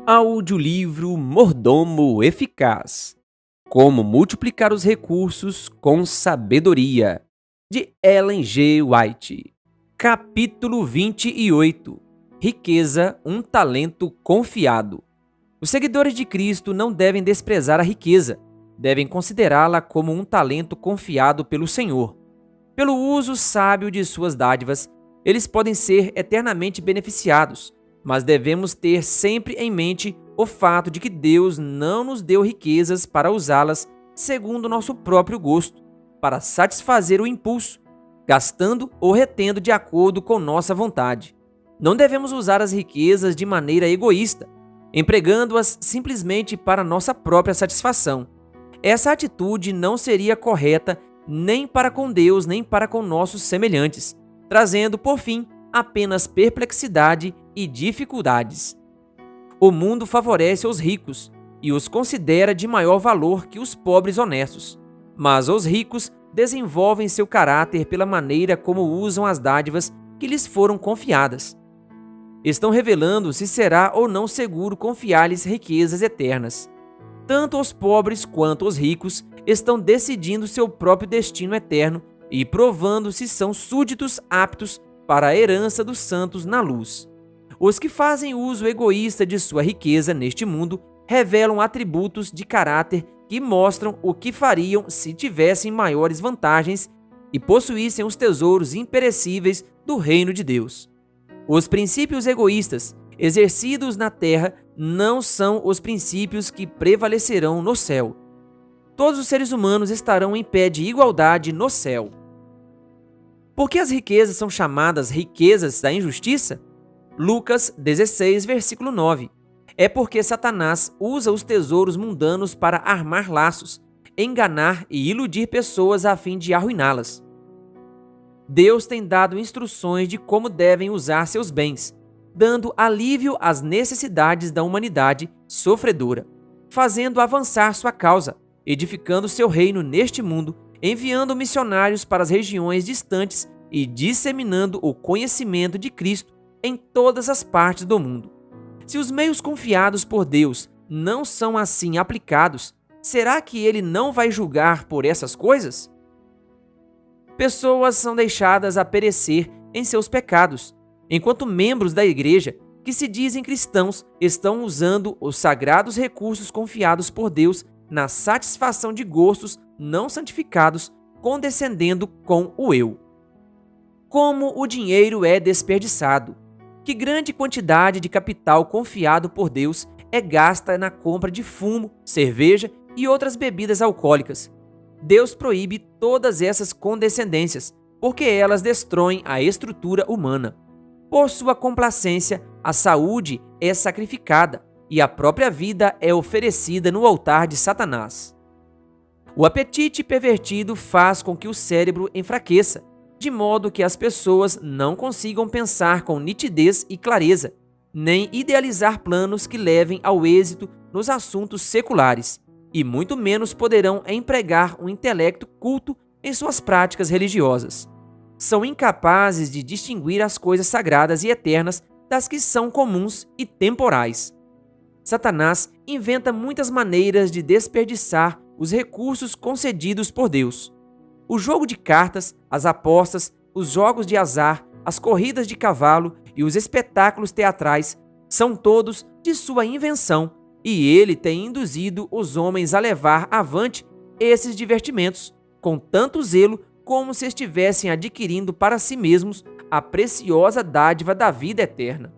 Audiolivro Mordomo Eficaz: Como multiplicar os recursos com sabedoria, de Ellen G. White. Capítulo 28. Riqueza, um talento confiado. Os seguidores de Cristo não devem desprezar a riqueza, devem considerá-la como um talento confiado pelo Senhor. Pelo uso sábio de suas dádivas, eles podem ser eternamente beneficiados, mas devemos ter sempre em mente o fato de que Deus não nos deu riquezas para usá-las segundo nosso próprio gosto, para satisfazer o impulso, gastando ou retendo de acordo com nossa vontade. Não devemos usar as riquezas de maneira egoísta, empregando-as simplesmente para nossa própria satisfação. Essa atitude não seria correta nem para com Deus, nem para com nossos semelhantes, trazendo, por fim, apenas perplexidade e dificuldades. O mundo favorece os ricos e os considera de maior valor que os pobres honestos, mas os ricos desenvolvem seu caráter pela maneira como usam as dádivas que lhes foram confiadas. Estão revelando se será ou não seguro confiar-lhes riquezas eternas. Tanto os pobres quanto os ricos estão decidindo seu próprio destino eterno e provando se são súditos aptos para a herança dos santos na luz. Os que fazem uso egoísta de sua riqueza neste mundo revelam atributos de caráter que mostram o que fariam se tivessem maiores vantagens e possuíssem os tesouros imperecíveis do reino de Deus. Os princípios egoístas exercidos na terra não são os princípios que prevalecerão no céu. Todos os seres humanos estarão em pé de igualdade no céu. Por que as riquezas são chamadas riquezas da injustiça? Lucas 16, versículo 9. É porque Satanás usa os tesouros mundanos para armar laços, enganar e iludir pessoas a fim de arruiná-las. Deus tem dado instruções de como devem usar seus bens, dando alívio às necessidades da humanidade sofredora, fazendo avançar sua causa, edificando seu reino neste mundo, enviando missionários para as regiões distantes e disseminando o conhecimento de Cristo em todas as partes do mundo. Se os meios confiados por Deus não são assim aplicados, será que Ele não vai julgar por essas coisas? Pessoas são deixadas a perecer em seus pecados, enquanto membros da igreja, que se dizem cristãos, estão usando os sagrados recursos confiados por Deus na satisfação de gostos não santificados, condescendendo com o eu. Como o dinheiro é desperdiçado? Que grande quantidade de capital confiado por Deus é gasta na compra de fumo, cerveja e outras bebidas alcoólicas. Deus proíbe todas essas condescendências, porque elas destroem a estrutura humana. Por sua complacência, a saúde é sacrificada e a própria vida é oferecida no altar de Satanás. O apetite pervertido faz com que o cérebro enfraqueça, de modo que as pessoas não consigam pensar com nitidez e clareza, nem idealizar planos que levem ao êxito nos assuntos seculares, e muito menos poderão empregar um intelecto culto em suas práticas religiosas. São incapazes de distinguir as coisas sagradas e eternas das que são comuns e temporais. Satanás inventa muitas maneiras de desperdiçar os recursos concedidos por Deus. O jogo de cartas, as apostas, os jogos de azar, as corridas de cavalo e os espetáculos teatrais são todos de sua invenção, e ele tem induzido os homens a levar avante esses divertimentos, com tanto zelo como se estivessem adquirindo para si mesmos a preciosa dádiva da vida eterna.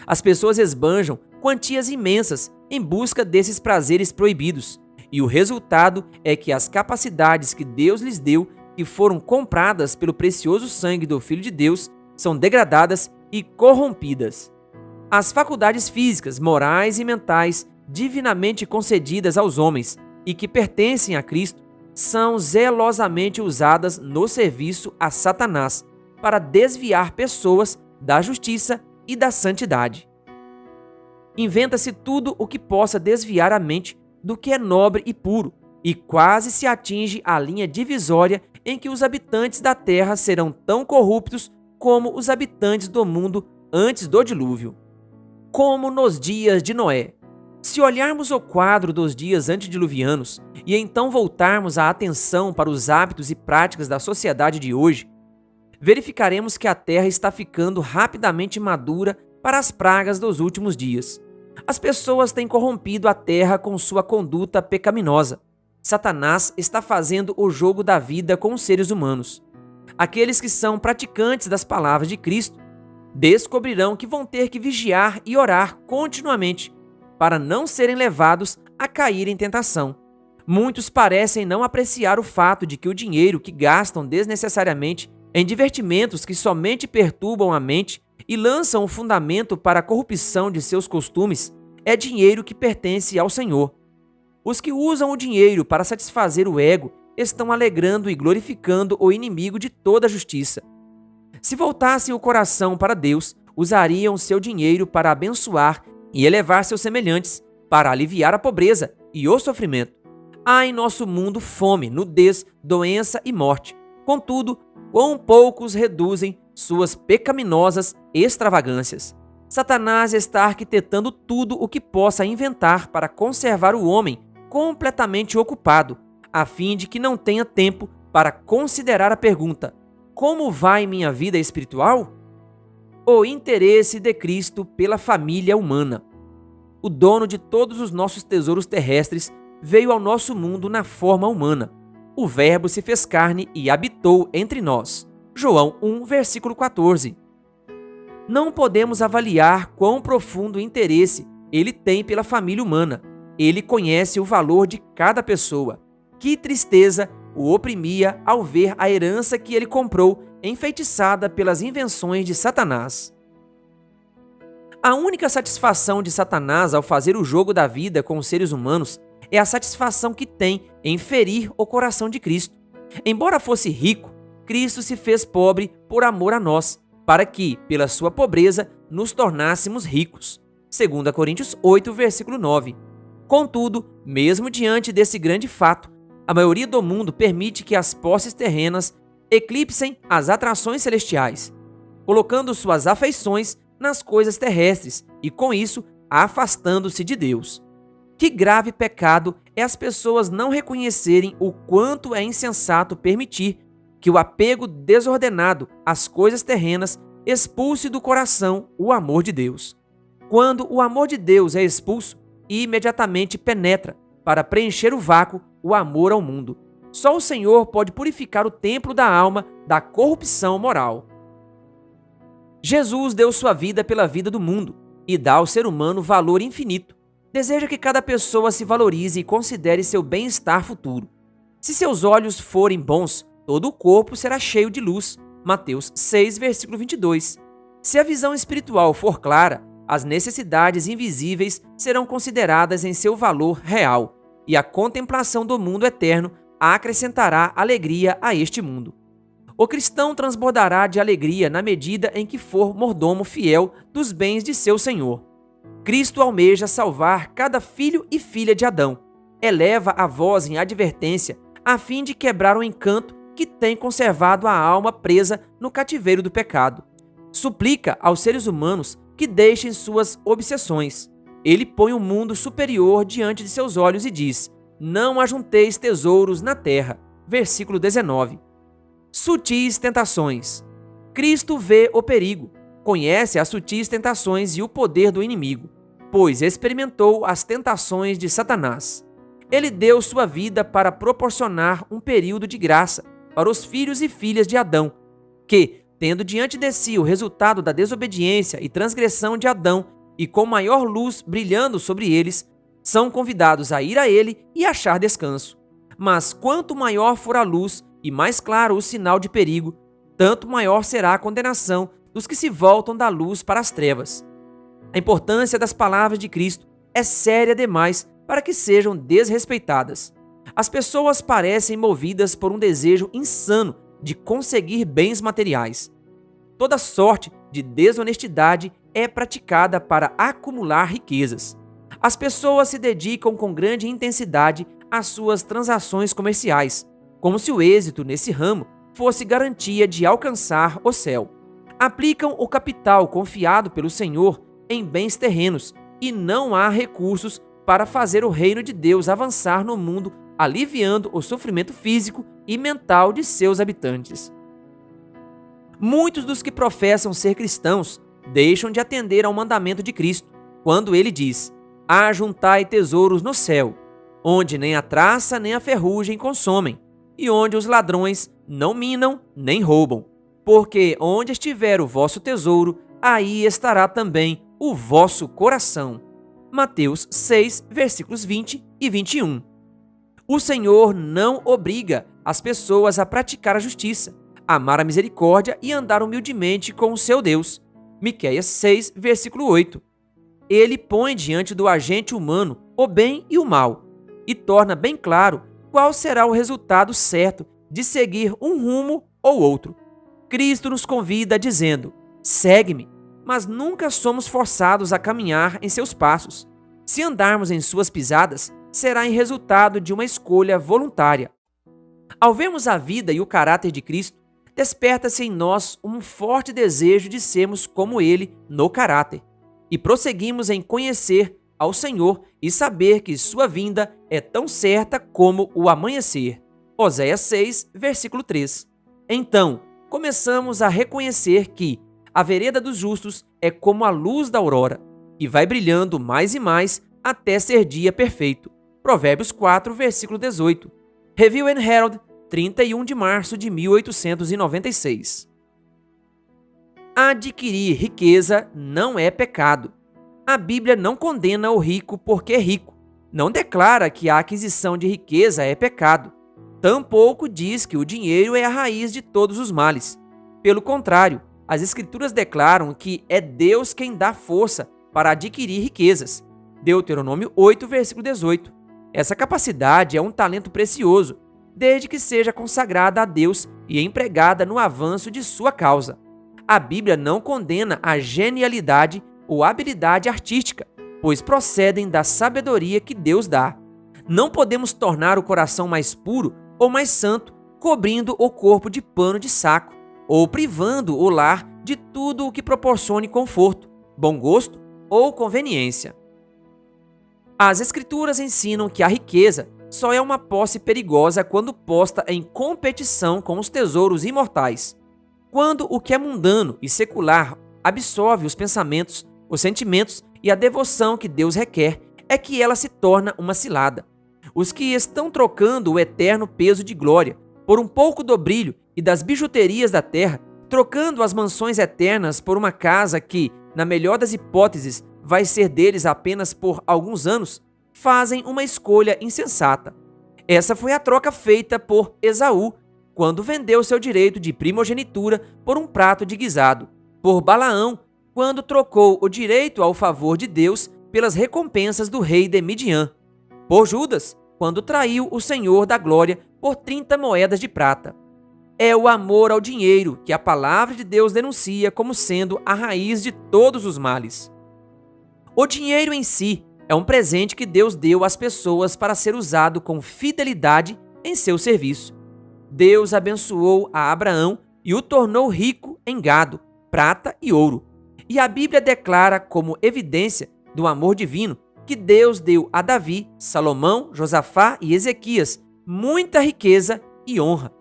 As pessoas esbanjam quantias imensas em busca desses prazeres proibidos, e o resultado é que as capacidades que Deus lhes deu, que foram compradas pelo precioso sangue do Filho de Deus, são degradadas e corrompidas. As faculdades físicas, morais e mentais divinamente concedidas aos homens e que pertencem a Cristo são zelosamente usadas no serviço a Satanás para desviar pessoas da justiça e da santidade. Inventa-se tudo o que possa desviar a mente do que é nobre e puro, e quase se atinge a linha divisória em que os habitantes da terra serão tão corruptos como os habitantes do mundo antes do dilúvio. Como nos dias de Noé. Se olharmos o quadro dos dias antediluvianos e então voltarmos a atenção para os hábitos e práticas da sociedade de hoje, verificaremos que a terra está ficando rapidamente madura para as pragas dos últimos dias. As pessoas têm corrompido a terra com sua conduta pecaminosa. Satanás está fazendo o jogo da vida com os seres humanos. Aqueles que são praticantes das palavras de Cristo descobrirão que vão ter que vigiar e orar continuamente para não serem levados a cair em tentação. Muitos parecem não apreciar o fato de que o dinheiro que gastam desnecessariamente em divertimentos que somente perturbam a mente e lançam o fundamento para a corrupção de seus costumes é dinheiro que pertence ao Senhor. Os que usam o dinheiro para satisfazer o ego estão alegrando e glorificando o inimigo de toda a justiça. Se voltassem o coração para Deus, usariam seu dinheiro para abençoar e elevar seus semelhantes, para aliviar a pobreza e o sofrimento. Há em nosso mundo fome, nudez, doença e morte. Contudo, quão poucos reduzem suas pecaminosas extravagâncias. Satanás está arquitetando tudo o que possa inventar para conservar o homem completamente ocupado, a fim de que não tenha tempo para considerar a pergunta: como vai minha vida espiritual? O interesse de Cristo pela família humana. O dono de todos os nossos tesouros terrestres veio ao nosso mundo na forma humana. O Verbo se fez carne e habitou entre nós. João 1, versículo 14. Não podemos avaliar quão profundo interesse ele tem pela família humana. Ele conhece o valor de cada pessoa. Que tristeza o oprimia ao ver a herança que ele comprou enfeitiçada pelas invenções de Satanás. A única satisfação de Satanás ao fazer o jogo da vida com os seres humanos é a satisfação que tem em ferir o coração de Cristo. Embora fosse rico, Cristo se fez pobre por amor a nós, para que, pela sua pobreza, nos tornássemos ricos. 2 Coríntios 8, versículo 9. Contudo, mesmo diante desse grande fato, a maioria do mundo permite que as posses terrenas eclipsem as atrações celestiais, colocando suas afeições nas coisas terrestres e, com isso, afastando-se de Deus. Que grave pecado é as pessoas não reconhecerem o quanto é insensato permitir que o apego desordenado às coisas terrenas expulse do coração o amor de Deus. Quando o amor de Deus é expulso, imediatamente penetra para preencher o vácuo o amor ao mundo. Só o Senhor pode purificar o templo da alma da corrupção moral. Jesus deu sua vida pela vida do mundo e dá ao ser humano valor infinito. Deseja que cada pessoa se valorize e considere seu bem-estar futuro. Se seus olhos forem bons, todo o corpo será cheio de luz. Mateus 6, versículo 22. Se a visão espiritual for clara, as necessidades invisíveis serão consideradas em seu valor real, e a contemplação do mundo eterno acrescentará alegria a este mundo. O cristão transbordará de alegria na medida em que for mordomo fiel dos bens de seu Senhor. Cristo almeja salvar cada filho e filha de Adão. Eleva a voz em advertência a fim de quebrar o encanto que tem conservado a alma presa no cativeiro do pecado. Suplica aos seres humanos que deixem suas obsessões. Ele põe um mundo superior diante de seus olhos e diz: não ajunteis tesouros na terra. Versículo 19. Sutis tentações. Cristo vê o perigo, conhece as sutis tentações e o poder do inimigo, pois experimentou as tentações de Satanás. Ele deu sua vida para proporcionar um período de graça para os filhos e filhas de Adão, que, tendo diante de si o resultado da desobediência e transgressão de Adão, e com maior luz brilhando sobre eles, são convidados a ir a ele e achar descanso. Mas quanto maior for a luz e mais claro o sinal de perigo, tanto maior será a condenação dos que se voltam da luz para as trevas. A importância das palavras de Cristo é séria demais para que sejam desrespeitadas. As pessoas parecem movidas por um desejo insano de conseguir bens materiais. Toda sorte de desonestidade é praticada para acumular riquezas. As pessoas se dedicam com grande intensidade às suas transações comerciais, como se o êxito nesse ramo fosse garantia de alcançar o céu. Aplicam o capital confiado pelo Senhor em bens terrenos e não há recursos para fazer o reino de Deus avançar no mundo, aliviando o sofrimento físico e mental de seus habitantes. Muitos dos que professam ser cristãos deixam de atender ao mandamento de Cristo, quando ele diz: ajuntai tesouros no céu, onde nem a traça nem a ferrugem consomem, e onde os ladrões não minam nem roubam. Porque onde estiver o vosso tesouro, aí estará também o vosso coração. Mateus 6, versículos 20 e 21. O Senhor não obriga as pessoas a praticar a justiça, amar a misericórdia e andar humildemente com o seu Deus. Miqueias 6, versículo 8. Ele põe diante do agente humano o bem e o mal, e torna bem claro qual será o resultado certo de seguir um rumo ou outro. Cristo nos convida dizendo: segue-me, mas nunca somos forçados a caminhar em seus passos. Se andarmos em suas pisadas, será em resultado de uma escolha voluntária. Ao vermos a vida e o caráter de Cristo, desperta-se em nós um forte desejo de sermos como Ele no caráter, e prosseguimos em conhecer ao Senhor e saber que sua vinda é tão certa como o amanhecer. Oséias 6, versículo 3. Então, começamos a reconhecer que a vereda dos justos é como a luz da aurora, que vai brilhando mais e mais até ser dia perfeito. Provérbios 4, versículo 18. Review and Herald, 31 de março de 1896. Adquirir riqueza não é pecado. A Bíblia não condena o rico porque é rico. Não declara que a aquisição de riqueza é pecado. Tampouco diz que o dinheiro é a raiz de todos os males. Pelo contrário, as Escrituras declaram que é Deus quem dá força para adquirir riquezas. Deuteronômio 8, versículo 18. Essa capacidade é um talento precioso, desde que seja consagrada a Deus e empregada no avanço de sua causa. A Bíblia não condena a genialidade ou habilidade artística, pois procedem da sabedoria que Deus dá. Não podemos tornar o coração mais puro ou mais santo cobrindo o corpo de pano de saco, ou privando o lar de tudo o que proporcione conforto, bom gosto ou conveniência. As Escrituras ensinam que a riqueza só é uma posse perigosa quando posta em competição com os tesouros imortais. Quando o que é mundano e secular absorve os pensamentos, os sentimentos e a devoção que Deus requer, é que ela se torna uma cilada. Os que estão trocando o eterno peso de glória por um pouco do brilho e das bijuterias da terra, trocando as mansões eternas por uma casa que, na melhor das hipóteses, vai ser deles apenas por alguns anos, fazem uma escolha insensata. Essa foi a troca feita por Esaú, quando vendeu seu direito de primogenitura por um prato de guisado, por Balaão, quando trocou o direito ao favor de Deus pelas recompensas do rei de Midian, por Judas, quando traiu o Senhor da glória por 30 moedas de prata. É o amor ao dinheiro que a palavra de Deus denuncia como sendo a raiz de todos os males. O dinheiro em si é um presente que Deus deu às pessoas para ser usado com fidelidade em seu serviço. Deus abençoou a Abraão e o tornou rico em gado, prata e ouro. E a Bíblia declara como evidência do amor divino que Deus deu a Davi, Salomão, Josafá e Ezequias muita riqueza e honra.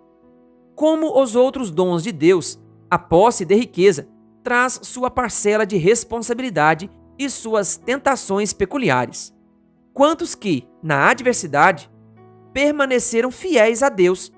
Como os outros dons de Deus, a posse de riqueza traz sua parcela de responsabilidade e suas tentações peculiares. Quantos que, na adversidade, permaneceram fiéis a Deus,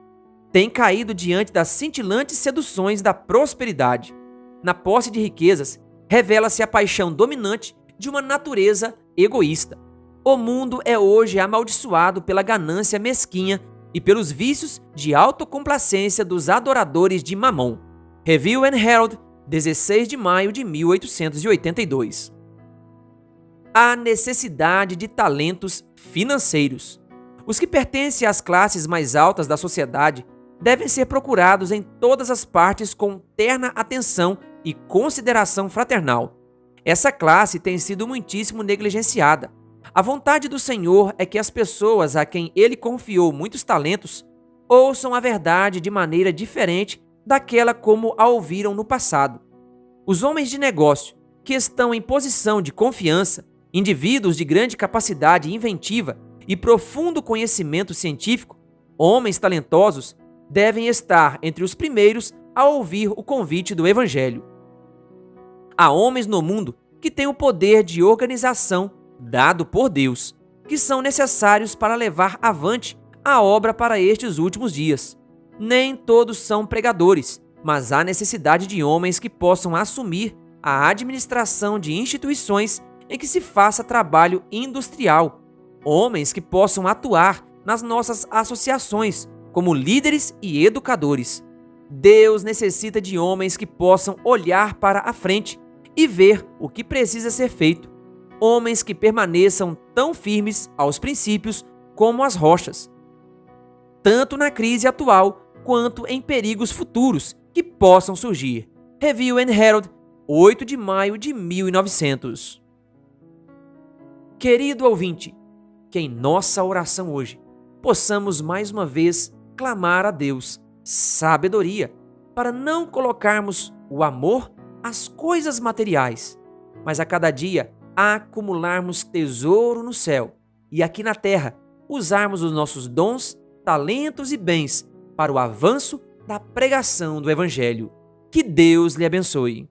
têm caído diante das cintilantes seduções da prosperidade. Na posse de riquezas, revela-se a paixão dominante de uma natureza egoísta. O mundo é hoje amaldiçoado pela ganância mesquinha e pelos vícios de autocomplacência dos adoradores de Mamon. Review and Herald, 16 de maio de 1882. A necessidade de talentos financeiros. Os que pertencem às classes mais altas da sociedade devem ser procurados em todas as partes com terna atenção e consideração fraternal. Essa classe tem sido muitíssimo negligenciada. A vontade do Senhor é que as pessoas a quem Ele confiou muitos talentos ouçam a verdade de maneira diferente daquela como a ouviram no passado. Os homens de negócio que estão em posição de confiança, indivíduos de grande capacidade inventiva e profundo conhecimento científico, homens talentosos, devem estar entre os primeiros a ouvir o convite do Evangelho. Há homens no mundo que têm o poder de organização dado por Deus, que são necessários para levar avante a obra para estes últimos dias. Nem todos são pregadores, mas há necessidade de homens que possam assumir a administração de instituições em que se faça trabalho industrial, homens que possam atuar nas nossas associações como líderes e educadores. Deus necessita de homens que possam olhar para a frente e ver o que precisa ser feito, homens que permaneçam tão firmes aos princípios como as rochas, tanto na crise atual quanto em perigos futuros que possam surgir. Review and Herald, 8 de maio de 1900. Querido ouvinte, que em nossa oração hoje possamos mais uma vez clamar a Deus sabedoria para não colocarmos o amor às coisas materiais, mas a cada dia acumularmos tesouro no céu e aqui na terra usarmos os nossos dons, talentos e bens para o avanço da pregação do Evangelho. Que Deus lhe abençoe.